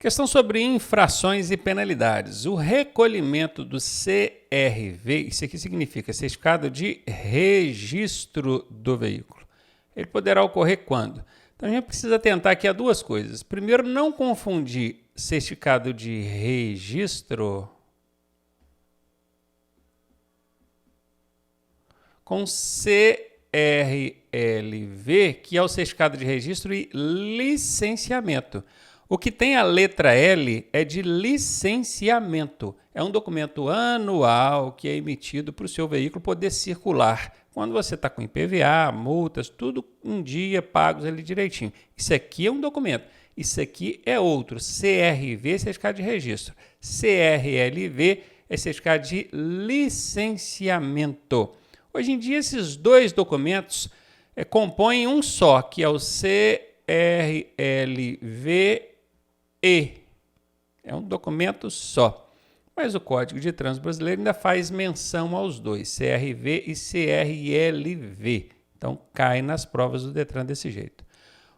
Questão sobre infrações e penalidades. O recolhimento do CRV, isso aqui significa Certificado de Registro do Veículo. Ele poderá ocorrer quando? Então a gente precisa atentar aqui a duas coisas. Primeiro, não confundir certificado de registro com CRLV, que é o certificado de registro e licenciamento. O que tem a letra L é de licenciamento. É um documento anual que é emitido para o seu veículo poder circular. Quando você está com IPVA, multas, tudo um dia pagos ali direitinho. Isso aqui é um documento. Isso aqui é outro. CRV é certificado de registro. CRLV é certificado de licenciamento. Hoje em dia, esses dois documentos compõem um só, que é o CRLV. É um documento só. Mas o Código de Trânsito Brasileiro ainda faz menção aos dois, CRV e CRLV. Então, cai nas provas do Detran desse jeito.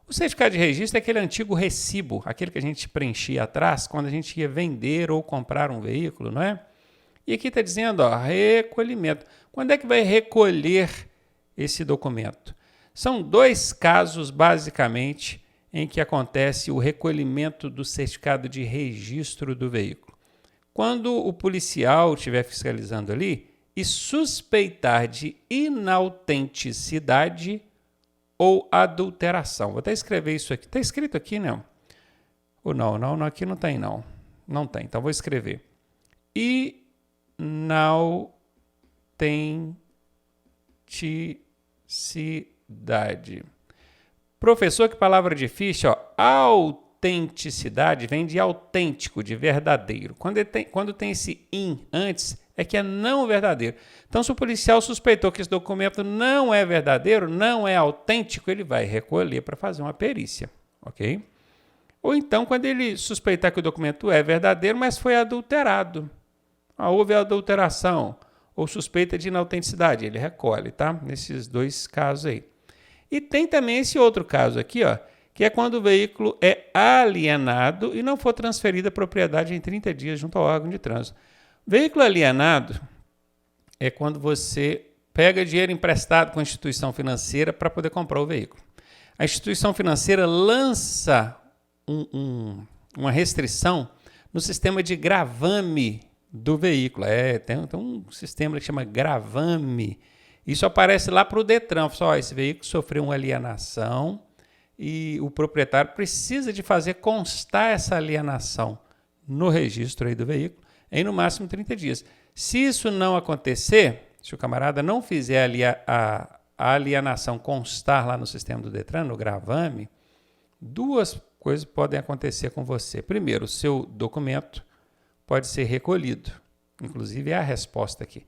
O certificado de registro é aquele antigo recibo, aquele que a gente preenchia atrás quando a gente ia vender ou comprar um veículo, não é? E aqui está dizendo, recolhimento. Quando é que vai recolher esse documento? São dois casos, basicamente, em que acontece o recolhimento do certificado de registro do veículo. Quando o policial estiver fiscalizando ali e suspeitar de inautenticidade ou adulteração. Vou até escrever isso aqui. Está escrito aqui, não? Ou não, aqui não tem, não. Não tem, então vou escrever. Inautenticidade. Professor, que palavra difícil, ó. Autenticidade vem de autêntico, de verdadeiro. Quando tem esse in antes, é que é não verdadeiro. Então, se o policial suspeitou que esse documento não é verdadeiro, não é autêntico, ele vai recolher para fazer uma perícia, ok? Ou então, quando ele suspeitar que o documento é verdadeiro, mas foi adulterado. Houve adulteração ou suspeita de inautenticidade, ele recolhe, tá? Nesses dois casos aí. E tem também esse outro caso aqui, ó, que é quando o veículo é alienado e não for transferida a propriedade em 30 dias junto ao órgão de trânsito. Veículo alienado é quando você pega dinheiro emprestado com a instituição financeira para poder comprar o veículo. A instituição financeira lança uma restrição no sistema de gravame do veículo. Tem um sistema que chama gravame. Isso aparece lá para o Detran. Só, esse veículo sofreu uma alienação e o proprietário precisa de fazer constar essa alienação no registro aí do veículo em no máximo 30 dias. Se isso não acontecer, se o camarada não fizer a alienação constar lá no sistema do Detran, no gravame, duas coisas podem acontecer com você. Primeiro, o seu documento pode ser recolhido. Inclusive, é a resposta aqui.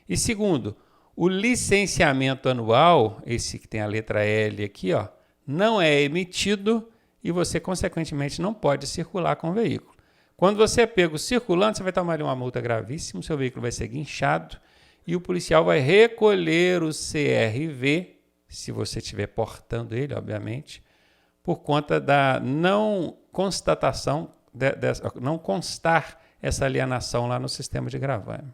E segundo, o licenciamento anual, esse que tem a letra L aqui, ó, não é emitido e você, consequentemente, não pode circular com o veículo. Quando você é pego circulando, você vai tomar uma multa gravíssima, seu veículo vai ser guinchado e o policial vai recolher o CRV, se você estiver portando ele, obviamente, por conta da não constatação, não constar essa alienação lá no sistema de gravame.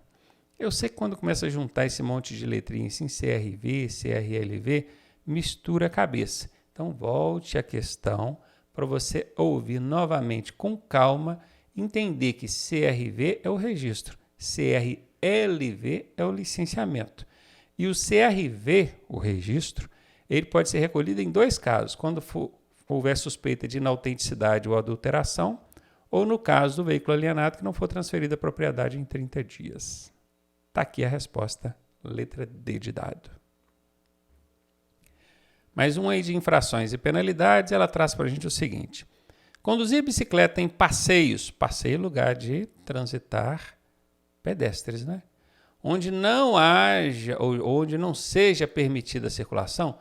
Eu sei que quando começa a juntar esse monte de letrinhas assim, CRV, CRLV, mistura a cabeça. Então, volte à questão para você ouvir novamente com calma, entender que CRV é o registro, CRLV é o licenciamento. E o CRV, o registro, ele pode ser recolhido em dois casos, quando houver suspeita de inautenticidade ou adulteração, ou no caso do veículo alienado que não for transferido a propriedade em 30 dias. Está aqui a resposta, letra D de dado. Mais um aí de infrações e penalidades, ela traz para a gente o seguinte. Conduzir bicicleta em passeios, passeio é lugar de transitar pedestres, né? Onde não haja, ou onde não seja permitida a circulação,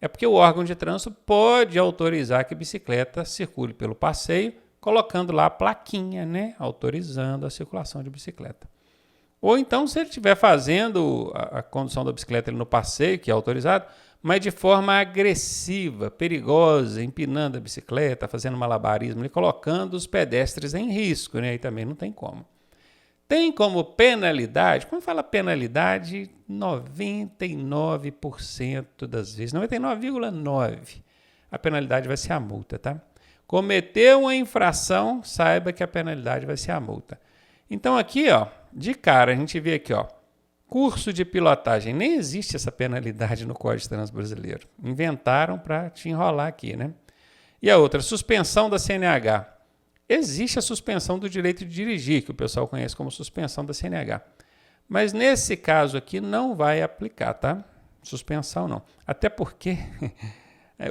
é porque o órgão de trânsito pode autorizar que a bicicleta circule pelo passeio, colocando lá a plaquinha, né, autorizando a circulação de bicicleta. Ou então, se ele estiver fazendo a condução da bicicleta no passeio, que é autorizado, mas de forma agressiva, perigosa, empinando a bicicleta, fazendo malabarismo e colocando os pedestres em risco, né? Aí também não tem como. Tem como penalidade, quando fala penalidade, 99% das vezes, 99,9%, a penalidade vai ser a multa, tá? Cometeu uma infração, saiba que a penalidade vai ser a multa. Então aqui, ó, de cara, a gente vê aqui, ó, curso de pilotagem. Nem existe essa penalidade no Código de Trânsito Brasileiro. Inventaram para te enrolar aqui, né? E a outra, suspensão da CNH. Existe a suspensão do direito de dirigir, que o pessoal conhece como suspensão da CNH. Mas nesse caso aqui não vai aplicar, tá? Suspensão não. Até porque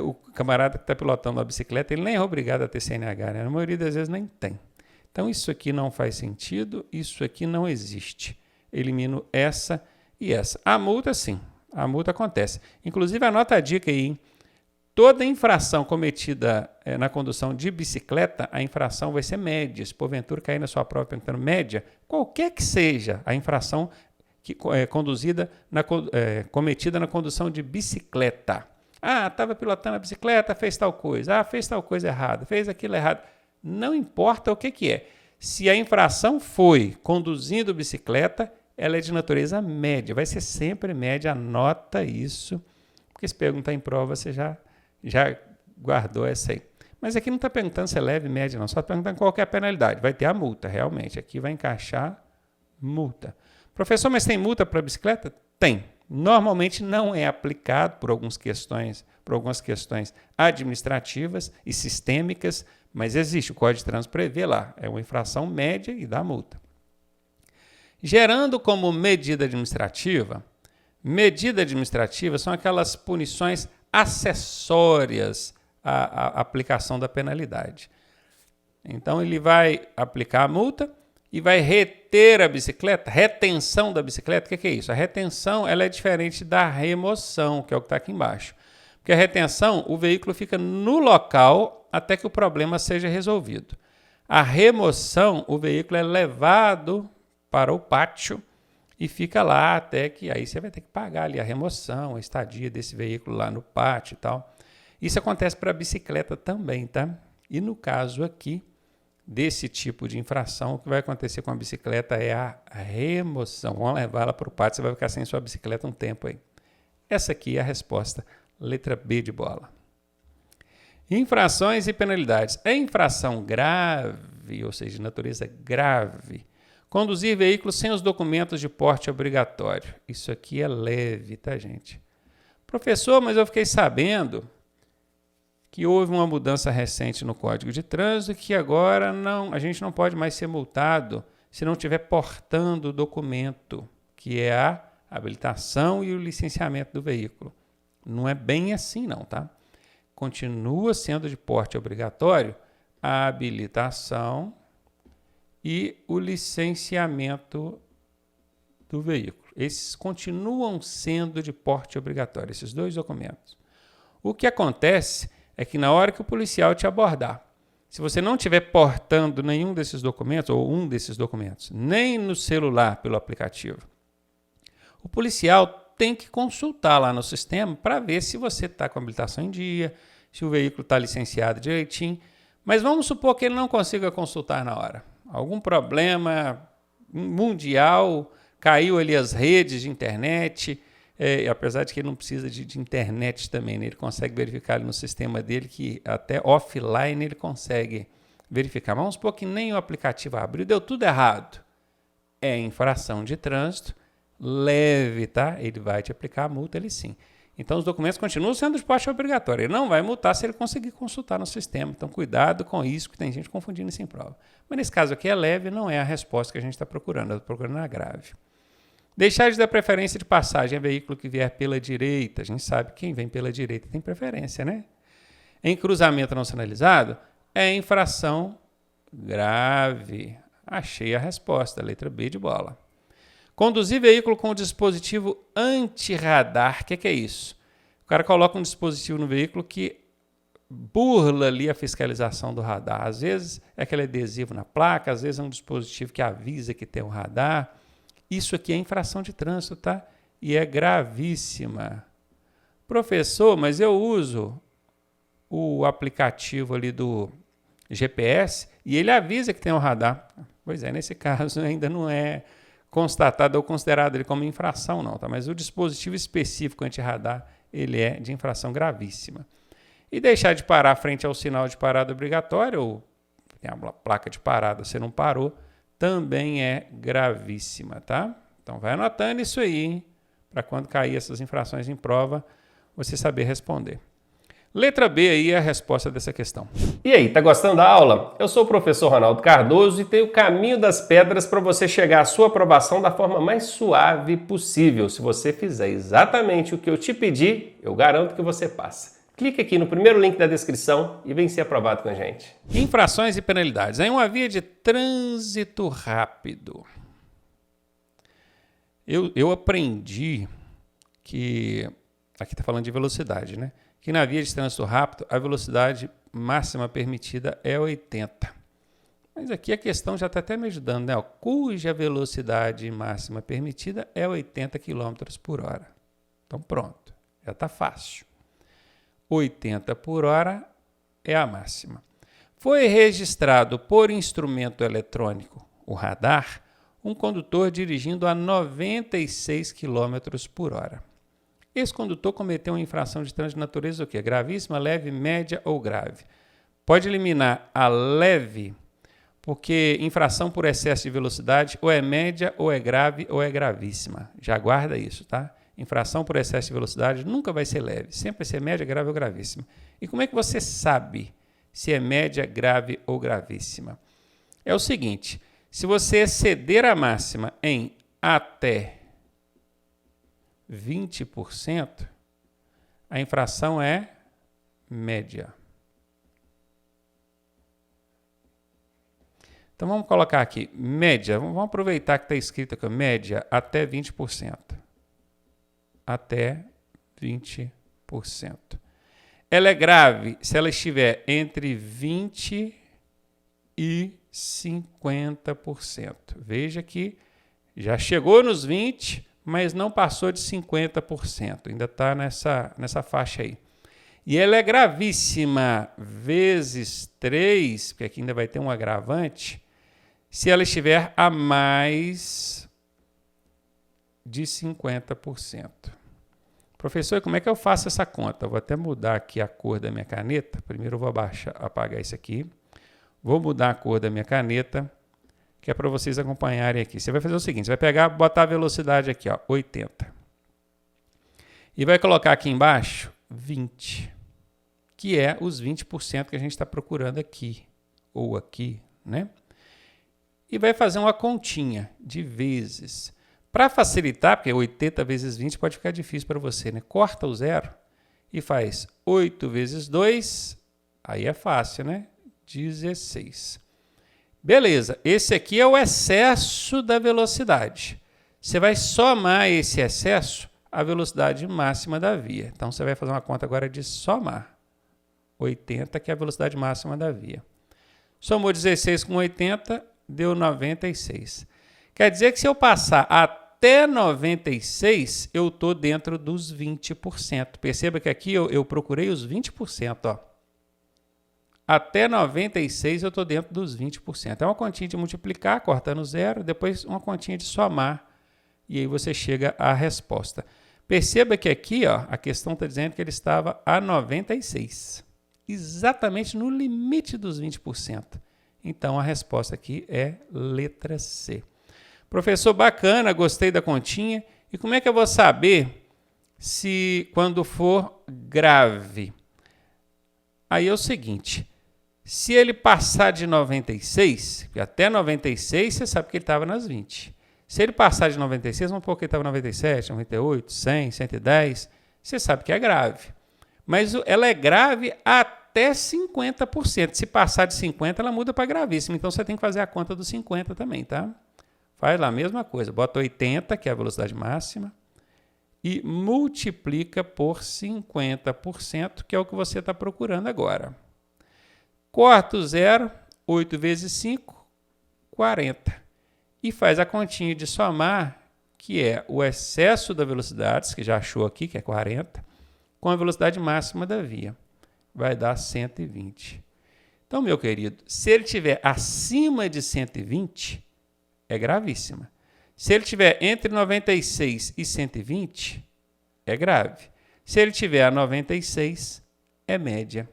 o camarada que está pilotando a bicicleta, ele nem é obrigado a ter CNH, né? Na maioria das vezes nem tem. Então isso aqui não faz sentido, isso aqui não existe. Elimino essa e essa. A multa sim, a multa acontece. Inclusive anota a dica aí, hein? Toda infração cometida na condução de bicicleta, a infração vai ser média. Se porventura cair na sua prova perguntando média, qualquer que seja a infração que é cometida na condução de bicicleta. Ah, estava pilotando a bicicleta, fez tal coisa. Ah, fez tal coisa errada, fez aquilo errado. Não importa o que é. Se a infração foi conduzindo bicicleta, ela é de natureza média. Vai ser sempre média, anota isso. Porque se perguntar em prova, você já guardou essa aí. Mas aqui não está perguntando se é leve, média, não. Só está perguntando qual que é a penalidade. Vai ter a multa, realmente. Aqui vai encaixar multa. Professor, mas tem multa para bicicleta? Tem. Normalmente não é aplicado por algumas questões administrativas e sistêmicas, mas existe. O Código de Trânsito prevê lá. É uma infração média e dá multa. Gerando como medida administrativa são aquelas punições acessórias à aplicação da penalidade. Então, ele vai aplicar a multa e vai reter a bicicleta. Retenção da bicicleta, o que é isso? A retenção ela é diferente da remoção, que é o que está aqui embaixo. Porque a retenção, o veículo fica no local até que o problema seja resolvido. A remoção, o veículo é levado para o pátio e fica lá até que aí você vai ter que pagar ali a remoção, a estadia desse veículo lá no pátio e tal. Isso acontece para a bicicleta também, tá? E no caso aqui, desse tipo de infração, o que vai acontecer com a bicicleta é a remoção. Vão levá-la para o pátio, você vai ficar sem sua bicicleta um tempo aí. Essa aqui é a resposta, letra B de bola. Infrações e penalidades. É infração grave, ou seja, de natureza grave, conduzir veículos sem os documentos de porte obrigatório. Isso aqui é leve, tá, gente? Professor, mas eu fiquei sabendo que houve uma mudança recente no Código de Trânsito que agora a gente não pode mais ser multado se não estiver portando o documento, que é a habilitação e o licenciamento do veículo. Não é bem assim não, tá? Continua sendo de porte obrigatório a habilitação e o licenciamento do veículo. Esses continuam sendo de porte obrigatório, esses dois documentos. O que acontece é que na hora que o policial te abordar, se você não estiver portando nenhum desses documentos, ou um desses documentos, nem no celular pelo aplicativo, o policial tem que consultar lá no sistema para ver se você está com a habilitação em dia, se o veículo está licenciado direitinho. Mas vamos supor que ele não consiga consultar na hora. Algum problema mundial, caiu ali as redes de internet, apesar de que ele não precisa de internet também, né? Ele consegue verificar ali no sistema dele que até offline ele consegue verificar. Mas vamos supor que nem o aplicativo abriu, deu tudo errado. É infração de trânsito, leve, tá? Ele vai te aplicar a multa, ele sim. Então, os documentos continuam sendo de porte obrigatório. Ele não vai multar se ele conseguir consultar no sistema. Então, cuidado com isso, que tem gente confundindo isso em prova. Mas nesse caso aqui é leve, não é a resposta que a gente está procurando. Está procurando a grave. Deixar de dar preferência de passagem a veículo que vier pela direita. A gente sabe que quem vem pela direita tem preferência, né? Em cruzamento não sinalizado, é infração grave. Achei a resposta, letra B de bola. Conduzir veículo com dispositivo anti-radar. O que é isso? O cara coloca um dispositivo no veículo que burla ali a fiscalização do radar. Às vezes é aquele adesivo na placa, às vezes é um dispositivo que avisa que tem um radar. Isso aqui é infração de trânsito, tá? E é gravíssima. Professor, mas eu uso o aplicativo ali do GPS e ele avisa que tem um radar. Pois é, nesse caso ainda não é constatado ou considerado ele como infração, não, tá? Mas o dispositivo específico anti-radar, ele é de infração gravíssima. E deixar de parar frente ao sinal de parada obrigatório, ou tem a placa de parada, você não parou, também é gravíssima, tá? Então vai anotando isso aí, para quando cair essas infrações em prova, você saber responder. Letra B aí é a resposta dessa questão. E aí, tá gostando da aula? Eu sou o professor Ronaldo Cardoso e tenho o caminho das pedras para você chegar à sua aprovação da forma mais suave possível. Se você fizer exatamente o que eu te pedi, eu garanto que você passa. Clique aqui no primeiro link da descrição e vem ser aprovado com a gente. Infrações e penalidades. Em uma via de trânsito rápido. Eu aprendi que... Aqui está falando de velocidade, né? Que na via de trânsito rápido, a velocidade máxima permitida é 80. Mas aqui a questão já está até me ajudando, né? Cuja velocidade máxima permitida é 80 km por hora. Então pronto, já está fácil. 80 por hora é a máxima. Foi registrado por instrumento eletrônico, o radar, um condutor dirigindo a 96 km por hora. Esse condutor cometeu uma infração de trânsito de natureza o quê? Gravíssima, leve, média ou grave. Pode eliminar a leve, porque infração por excesso de velocidade ou é média, ou é grave, ou é gravíssima. Já guarda isso, tá? Infração por excesso de velocidade nunca vai ser leve, sempre vai ser média, grave ou gravíssima. E como é que você sabe se é média, grave ou gravíssima? É o seguinte, se você exceder a máxima em até 20%, a infração é média. Então vamos colocar aqui, média, vamos aproveitar que está escrito aqui, média até 20%. Até 20%. Ela é grave se ela estiver entre 20% e 50%. Veja que já chegou nos 20%, mas não passou de 50%, ainda está nessa faixa aí. E ela é gravíssima vezes 3, porque aqui ainda vai ter um agravante, se ela estiver a mais de 50%. Professor, como é que eu faço essa conta? Eu vou até mudar aqui a cor da minha caneta. Primeiro eu vou apagar isso aqui. Vou mudar a cor da minha caneta, que é para vocês acompanharem aqui. Você vai fazer o seguinte, você vai botar a velocidade aqui, ó, 80. E vai colocar aqui embaixo 20, que é os 20% que a gente está procurando aqui, ou aqui, né? E vai fazer uma continha de vezes. Para facilitar, porque 80 vezes 20 pode ficar difícil para você, né? Corta o zero e faz 8 vezes 2, aí é fácil, né? 16. Beleza, esse aqui é o excesso da velocidade. Você vai somar esse excesso à velocidade máxima da via. Então, você vai fazer uma conta agora de somar. 80, que é a velocidade máxima da via. Somou 16 com 80, deu 96. Quer dizer que se eu passar até 96, eu estou dentro dos 20%. Perceba que aqui eu procurei os 20%, ó. Até 96 eu estou dentro dos 20%. É uma continha de multiplicar, cortando zero, depois uma continha de somar, e aí você chega à resposta. Perceba que aqui, ó, a questão está dizendo que ele estava a 96, exatamente no limite dos 20%. Então a resposta aqui é letra C. Professor, bacana, gostei da continha. E como é que eu vou saber se quando for grave? Aí é o seguinte, se ele passar de 96, porque até 96 você sabe que ele estava nas 20. Se ele passar de 96, vamos supor que ele estava 97, 98, 100, 110, você sabe que é grave. Mas ela é grave até 50%. Se passar de 50, ela muda para gravíssima. Então você tem que fazer a conta dos 50 também, tá? Faz lá a mesma coisa, bota 80, que é a velocidade máxima, e multiplica por 50%, que é o que você está procurando agora. Corta o zero, 8 vezes 5, 40. E faz a continha de somar, que é o excesso da velocidade, que já achou aqui, que é 40, com a velocidade máxima da via. Vai dar 120. Então, meu querido, se ele estiver acima de 120, é gravíssima. Se ele estiver entre 96 e 120, é grave. Se ele estiver a 96, é média.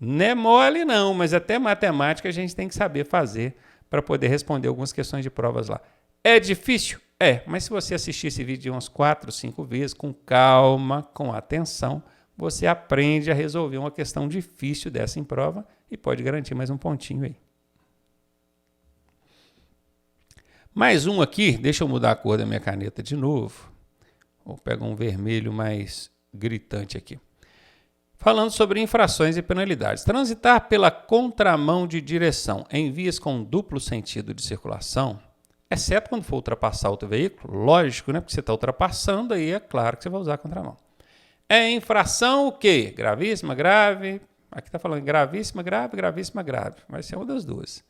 Não é mole não, mas até matemática a gente tem que saber fazer para poder responder algumas questões de provas lá. É difícil? É, mas se você assistir esse vídeo umas 4, 5 vezes, com calma, com atenção, você aprende a resolver uma questão difícil dessa em prova e pode garantir mais um pontinho aí. Mais um aqui, deixa eu mudar a cor da minha caneta de novo. Vou pegar um vermelho mais gritante aqui. Falando sobre infrações e penalidades. Transitar pela contramão de direção em vias com duplo sentido de circulação, exceto quando for ultrapassar outro veículo, lógico, né? Porque você está ultrapassando, aí é claro que você vai usar a contramão. É infração o quê? Gravíssima, grave. Aqui está falando gravíssima, grave, gravíssima, grave. Vai ser uma das duas.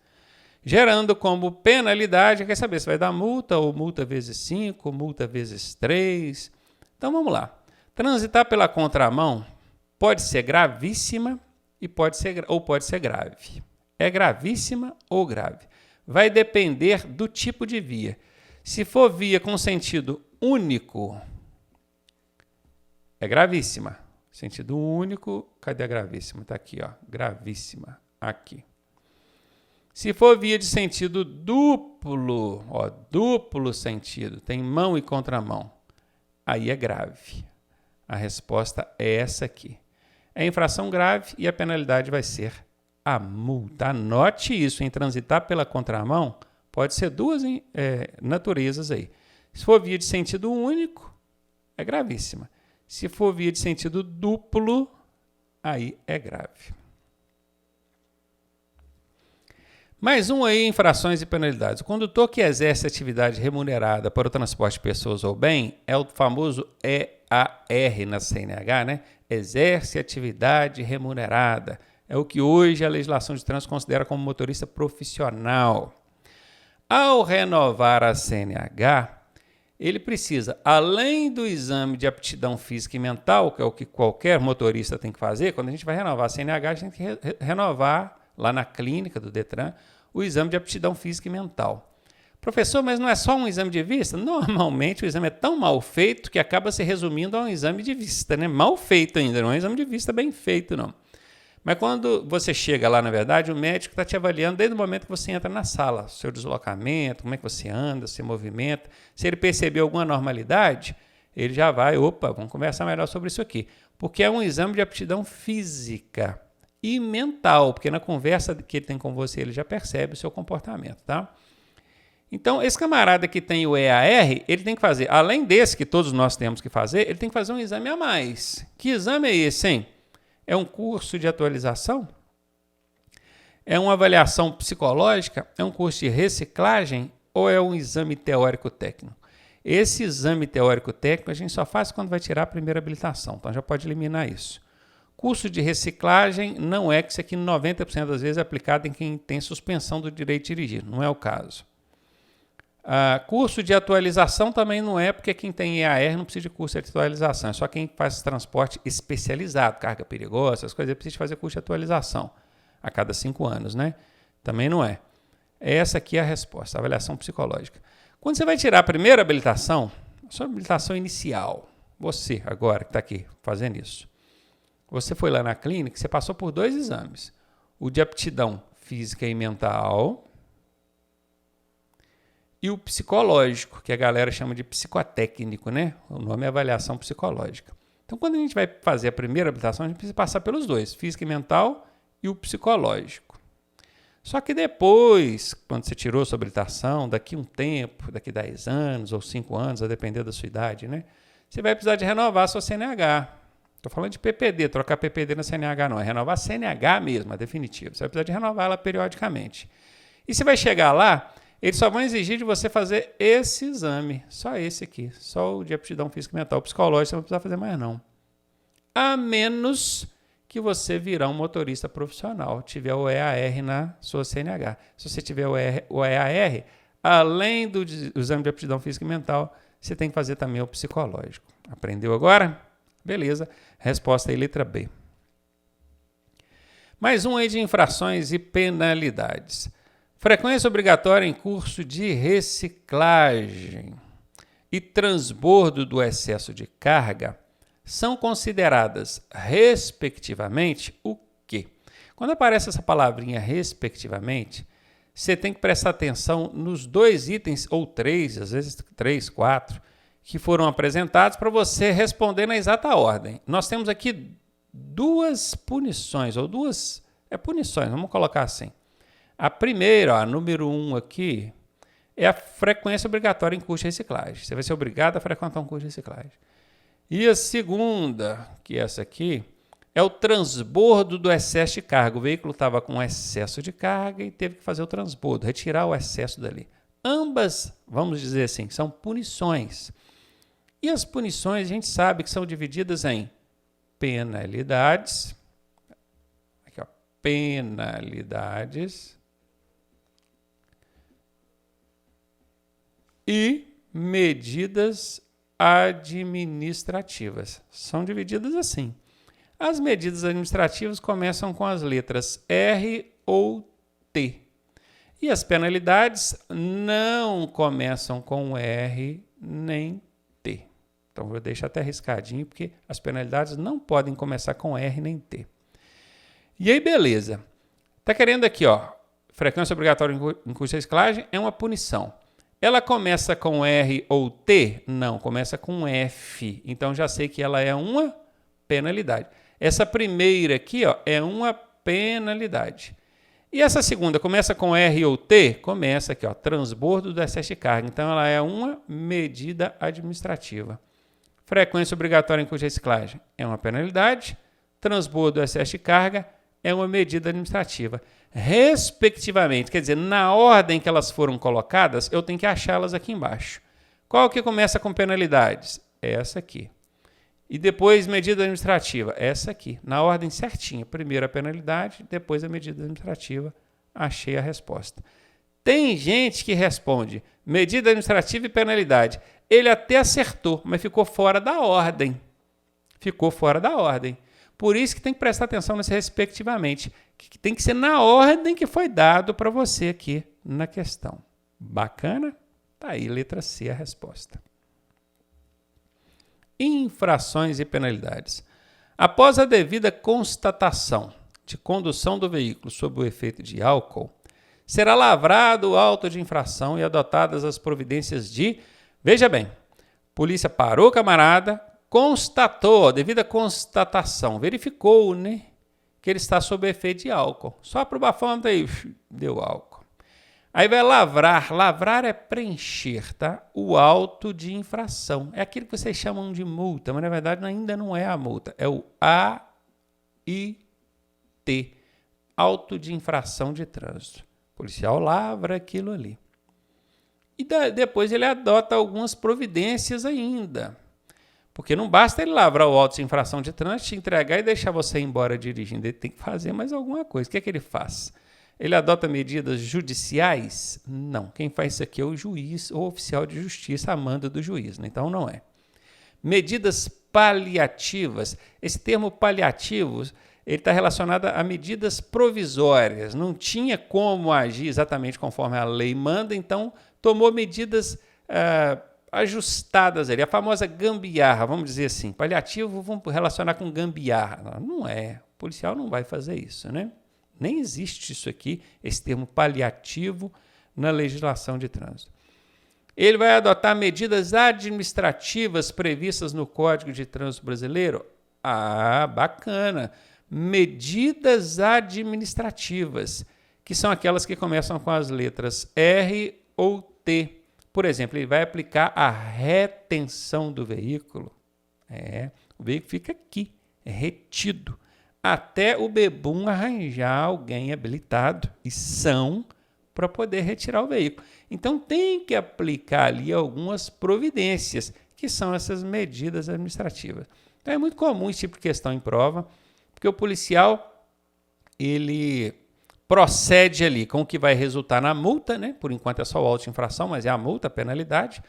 Gerando como penalidade, quer saber se vai dar multa ou multa vezes 5, multa vezes 3. Então vamos lá. Transitar pela contramão pode ser gravíssima pode ser grave. É gravíssima ou grave. Vai depender do tipo de via. Se for via com sentido único, é gravíssima. Sentido único, cadê a gravíssima? Está aqui, ó, gravíssima, aqui. Se for via de sentido duplo, ó, duplo sentido, tem mão e contramão, aí é grave. A resposta é essa aqui. É infração grave e a penalidade vai ser a multa. Anote isso, em transitar pela contramão, pode ser duas naturezas aí. Se for via de sentido único, é gravíssima. Se for via de sentido duplo, aí é grave. Mais um aí, infrações e penalidades. O condutor que exerce atividade remunerada para o transporte de pessoas ou bem é o famoso EAR na CNH, né? Exerce atividade remunerada. É o que hoje a legislação de trânsito considera como motorista profissional. Ao renovar a CNH, ele precisa, além do exame de aptidão física e mental, que é o que qualquer motorista tem que fazer, quando a gente vai renovar a CNH, a gente tem que renovar lá na clínica do Detran, o exame de aptidão física e mental. Professor, mas não é só um exame de vista? Normalmente o exame é tão mal feito que acaba se resumindo a um exame de vista, né? Mal feito ainda, não é um exame de vista bem feito, não. Mas quando você chega lá, na verdade, o médico está te avaliando desde o momento que você entra na sala, seu deslocamento, como é que você anda, se movimenta. Se ele perceber alguma anormalidade, ele já vai, vamos conversar melhor sobre isso aqui. Porque é um exame de aptidão física e mental, porque na conversa que ele tem com você, ele já percebe o seu comportamento, tá? Então, esse camarada que tem o EAR, ele tem que fazer, além desse que todos nós temos que fazer, ele tem que fazer um exame a mais. Que exame é esse, hein? É um curso de atualização? É uma avaliação psicológica? É um curso de reciclagem? Ou é um exame teórico-técnico? Esse exame teórico-técnico a gente só faz quando vai tirar a primeira habilitação, então já pode eliminar isso. Curso de reciclagem não é que isso aqui 90% das vezes é aplicado em quem tem suspensão do direito de dirigir, não é o caso. Curso de atualização também não é, porque quem tem EAR não precisa de curso de atualização, é só quem faz transporte especializado, carga perigosa, essas coisas, precisa fazer curso de atualização a cada 5 anos, né? Também não é. Essa aqui é a resposta, a avaliação psicológica. Quando você vai tirar a primeira habilitação, a sua habilitação inicial, você agora que está aqui fazendo isso, você foi lá na clínica, você passou por 2 exames. O de aptidão física e mental e o psicológico, que a galera chama de psicotécnico, né? O nome é avaliação psicológica. Então, quando a gente vai fazer a primeira habilitação, a gente precisa passar pelos 2, física e mental e o psicológico. Só que depois, quando você tirou sua habilitação, daqui um tempo, daqui 10 anos ou 5 anos, a depender da sua idade, né? Você vai precisar de renovar a sua CNH. Estou falando de PPD, trocar PPD na CNH não, é renovar a CNH mesmo, a definitiva. Você vai precisar de renovar ela periodicamente. E você vai chegar lá, eles só vão exigir de você fazer esse exame, só esse aqui, só o de aptidão física e mental. O psicológico você não precisa fazer mais não. A menos que você virar um motorista profissional, tiver o EAR na sua CNH. Se você tiver o EAR, além do exame de aptidão física e mental, você tem que fazer também o psicológico. Aprendeu agora? Beleza, resposta aí, letra B. Mais um aí de infrações e penalidades. Frequência obrigatória em curso de reciclagem e transbordo do excesso de carga são consideradas, respectivamente, o quê? Quando aparece essa palavrinha respectivamente, você tem que prestar atenção nos 2 itens, ou 3, às vezes 3, 4, que foram apresentados para você responder na exata ordem. Nós temos aqui 2 punições, ou 2 punições, vamos colocar assim. A primeira, a número 1 aqui, é a frequência obrigatória em curso de reciclagem. Você vai ser obrigado a frequentar um curso de reciclagem. E a segunda, que é essa aqui, é o transbordo do excesso de carga. O veículo estava com excesso de carga e teve que fazer o transbordo, retirar o excesso dali. Ambas, vamos dizer assim, são punições. E as punições a gente sabe que são divididas em penalidades, aqui, ó, penalidades e medidas administrativas. São divididas assim. As medidas administrativas começam com as letras R ou T. E as penalidades não começam com R nem T. Então, vou deixar até riscadinho, porque as penalidades não podem começar com R nem T. E aí, beleza. Está querendo aqui, ó, frequência obrigatória em curso de reciclagem é uma punição. Ela começa com R ou T? Não, começa com F. Então, já sei que ela é uma penalidade. Essa primeira aqui, ó, é uma penalidade. E essa segunda começa com R ou T? Começa aqui, ó, transbordo do excesso de carga. Então, ela é uma medida administrativa. Frequência obrigatória em curso de reciclagem é uma penalidade. Transbordo do excesso de carga é uma medida administrativa. Respectivamente, quer dizer, na ordem que elas foram colocadas, eu tenho que achá-las aqui embaixo. Qual que começa com penalidades? Essa aqui. E depois medida administrativa, essa aqui, na ordem certinha. Primeiro a penalidade, depois a medida administrativa. Achei a resposta. Tem gente que responde medida administrativa e penalidade. Ele até acertou, mas ficou fora da ordem. Ficou fora da ordem. Por isso que tem que prestar atenção nesse respectivamente, que tem que ser na ordem que foi dado para você aqui na questão. Bacana? Tá aí, letra C a resposta. Infrações e penalidades. Após a devida constatação de condução do veículo sob o efeito de álcool, será lavrado o auto de infração e adotadas as providências de... Veja bem, polícia parou o camarada, constatou, devida constatação, verificou, né, que ele está sob efeito de álcool. Só para o bafômetro aí, deu álcool. Aí vai lavrar. Lavrar é preencher, tá? O auto de infração. É aquilo que vocês chamam de multa, mas na verdade ainda não é a multa. É o AIT, auto de infração de trânsito. O policial lavra aquilo ali. E depois ele adota algumas providências ainda. Porque não basta ele lavrar o auto de infração de trânsito, te entregar e deixar você ir embora dirigindo. Ele tem que fazer mais alguma coisa. O que é que ele faz? Ele adota medidas judiciais? Não. Quem faz isso aqui é o juiz ou oficial de justiça, a manda do juiz. Né? Então, não é. Medidas paliativas. Esse termo paliativos, ele está relacionado a medidas provisórias. Não tinha como agir exatamente conforme a lei manda, então tomou medidas ajustadas ali. A famosa gambiarra, vamos dizer assim. Paliativo, vamos relacionar com gambiarra. Não é. O policial não vai fazer isso, né? Nem existe isso aqui, esse termo paliativo, na legislação de trânsito. Ele vai adotar medidas administrativas previstas no Código de Trânsito Brasileiro? Ah, bacana. Medidas administrativas, que são aquelas que começam com as letras R ou T. Por exemplo, ele vai aplicar a retenção do veículo. O veículo fica aqui, retido, até o bebum arranjar alguém habilitado e são para poder retirar o veículo. Então, tem que aplicar ali algumas providências, que são essas medidas administrativas. Então, é muito comum esse tipo de questão em prova, porque o policial, ele procede ali com o que vai resultar na multa, né? Por enquanto é só o auto de infração, mas é a multa, a penalidade.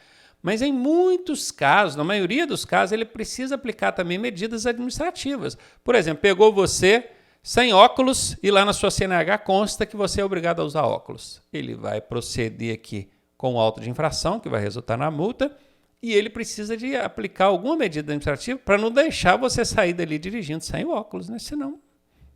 Mas em muitos casos, na maioria dos casos, ele precisa aplicar também medidas administrativas. Por exemplo, pegou você sem óculos e lá na sua CNH consta que você é obrigado a usar óculos. Ele vai proceder aqui com o auto de infração, que vai resultar na multa, e ele precisa de aplicar alguma medida administrativa para não deixar você sair dali dirigindo sem óculos, né? Senão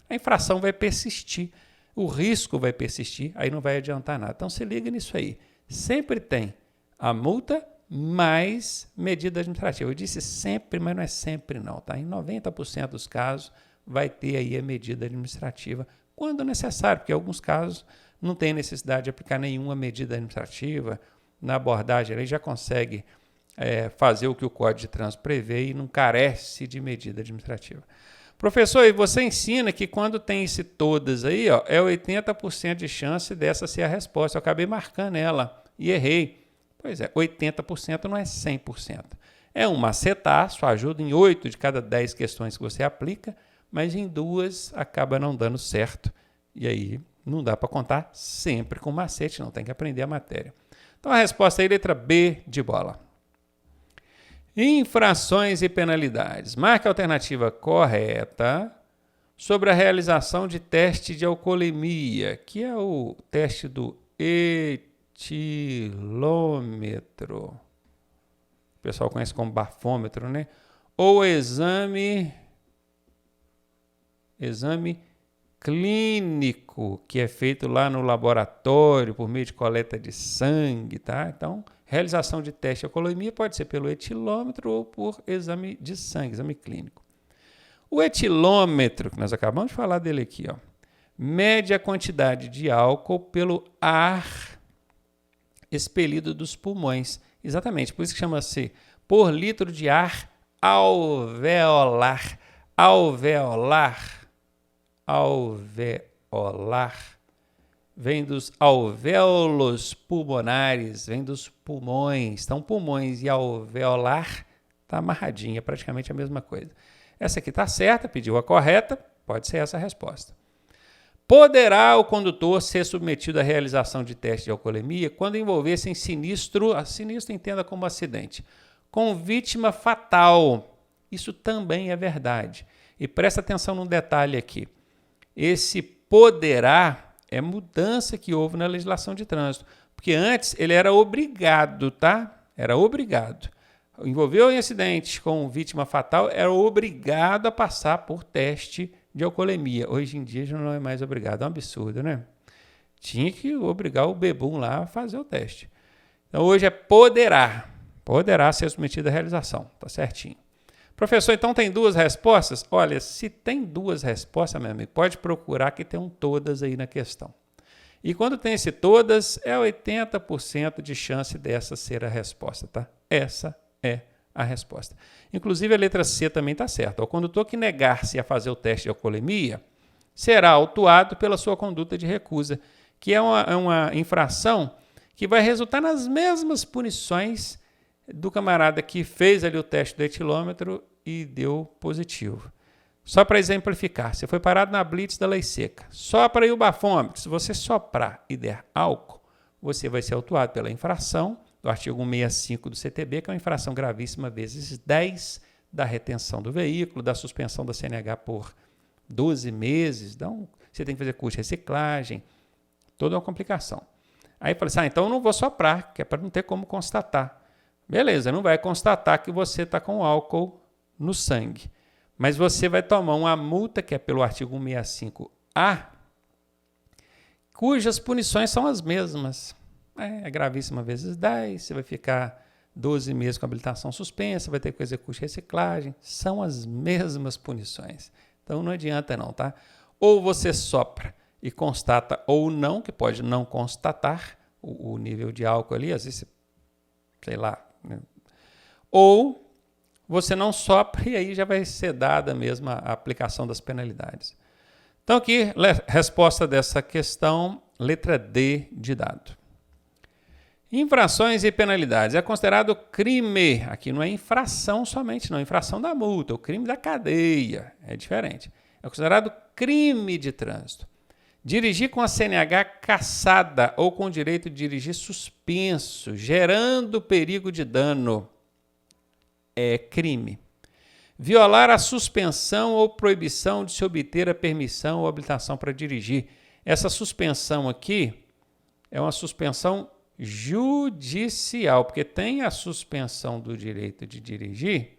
a infração vai persistir, o risco vai persistir, aí não vai adiantar nada. Então se liga nisso aí. Sempre tem a multa mais medida administrativa. Eu disse sempre, mas não é sempre não, tá? Em 90% dos casos vai ter aí a medida administrativa quando necessário, porque em alguns casos não tem necessidade de aplicar nenhuma medida administrativa. Na abordagem ele já consegue fazer o que o Código de Trânsito prevê e não carece de medida administrativa. Professor, e você ensina que quando tem esse todas aí, ó, é 80% de chance dessa ser a resposta. Eu acabei marcando ela e errei. Pois é, 80% não é 100%. É um macetaço, ajuda em 8 de cada 10 questões que você aplica, mas em 2 acaba não dando certo. E aí não dá para contar sempre com macete, não, tem que aprender a matéria. Então a resposta aí, letra B de bola. Infrações e penalidades. Marque a alternativa correta sobre a realização de teste de alcoolemia, que é o teste do etilômetro. O pessoal conhece como bafômetro, né? Ou exame clínico, que é feito lá no laboratório por meio de coleta de sangue, tá? Então, realização de teste de alcoolemia pode ser pelo etilômetro ou por exame de sangue, exame clínico. O etilômetro, que nós acabamos de falar dele aqui, ó, mede a quantidade de álcool pelo ar expelido dos pulmões. Exatamente, por isso que chama-se por litro de ar alveolar. Alveolar. Vem dos alvéolos pulmonares, vem dos pulmões. Então, pulmões e alveolar está amarradinha, praticamente a mesma coisa. Essa aqui está certa, pediu a correta, pode ser essa a resposta. Poderá o condutor ser submetido à realização de teste de alcoolemia quando envolver-se em sinistro entenda como acidente, com vítima fatal. Isso também é verdade. E presta atenção num detalhe aqui. Esse poderá é mudança que houve na legislação de trânsito. Porque antes ele era obrigado, tá? Era obrigado. Envolveu em acidente com vítima fatal, era obrigado a passar por teste de alcoolemia. Hoje em dia já não é mais obrigado. É um absurdo, né? Tinha que obrigar o bebum lá a fazer o teste. Então hoje é poderá. Poderá ser submetido à realização. Tá certinho. Professor, então tem 2 respostas? Olha, se tem 2 respostas, meu amigo, pode procurar que tem um todas aí na questão. E quando tem esse todas, é 80% de chance dessa ser a resposta, tá? Essa é a resposta. Inclusive a letra C também está certa. O condutor que negar-se a fazer o teste de alcoolemia será autuado pela sua conduta de recusa, que é uma infração que vai resultar nas mesmas punições do camarada que fez ali o teste do etilômetro e deu positivo. Só para exemplificar, você foi parado na blitz da lei seca, sopra aí o bafômetro. Se você soprar e der álcool, você vai ser autuado pela infração do artigo 165 do CTB, que é uma infração gravíssima vezes 10 da retenção do veículo, da suspensão da CNH por 12 meses. Então, você tem que fazer curso de reciclagem, toda uma complicação. Aí fala assim, então eu não vou soprar, que é para não ter como constatar. Beleza, não vai constatar que você está com álcool no sangue. Mas você vai tomar uma multa, que é pelo artigo 165A, cujas punições são as mesmas. É gravíssima vezes 10, você vai ficar 12 meses com habilitação suspensa, vai ter que fazer curso de reciclagem. São as mesmas punições. Então não adianta não, tá? Ou você sopra e constata ou não, que pode não constatar o nível de álcool ali, às vezes, sei lá, né? Ou você não sopra e aí já vai ser dada mesmo a aplicação das penalidades. Então aqui, resposta dessa questão, letra D de dado. Infrações e penalidades. É considerado crime. Aqui não é infração somente, não. Infração da multa, o crime da cadeia. É diferente. É considerado crime de trânsito. Dirigir com a CNH cassada ou com o direito de dirigir suspenso, gerando perigo de dano, é crime. Violar a suspensão ou proibição de se obter a permissão ou habilitação para dirigir. Essa suspensão aqui é uma suspensão judicial, porque tem a suspensão do direito de dirigir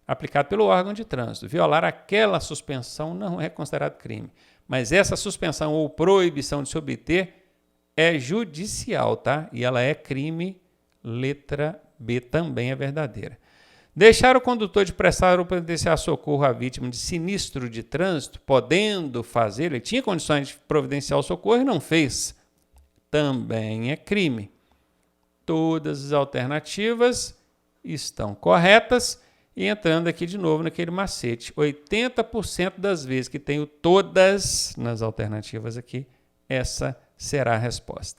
aplicado pelo órgão de trânsito. Violar aquela suspensão não é considerado crime. Mas essa suspensão ou proibição de se obter é judicial, tá? E ela é crime, letra B também é verdadeira. Deixar o condutor de prestar ou providenciar socorro à vítima de sinistro de trânsito, podendo fazer, ele tinha condições de providenciar o socorro e não fez, também é crime. Todas as alternativas estão corretas. E entrando aqui de novo naquele macete, 80% das vezes que tenho todas nas alternativas aqui, essa será a resposta.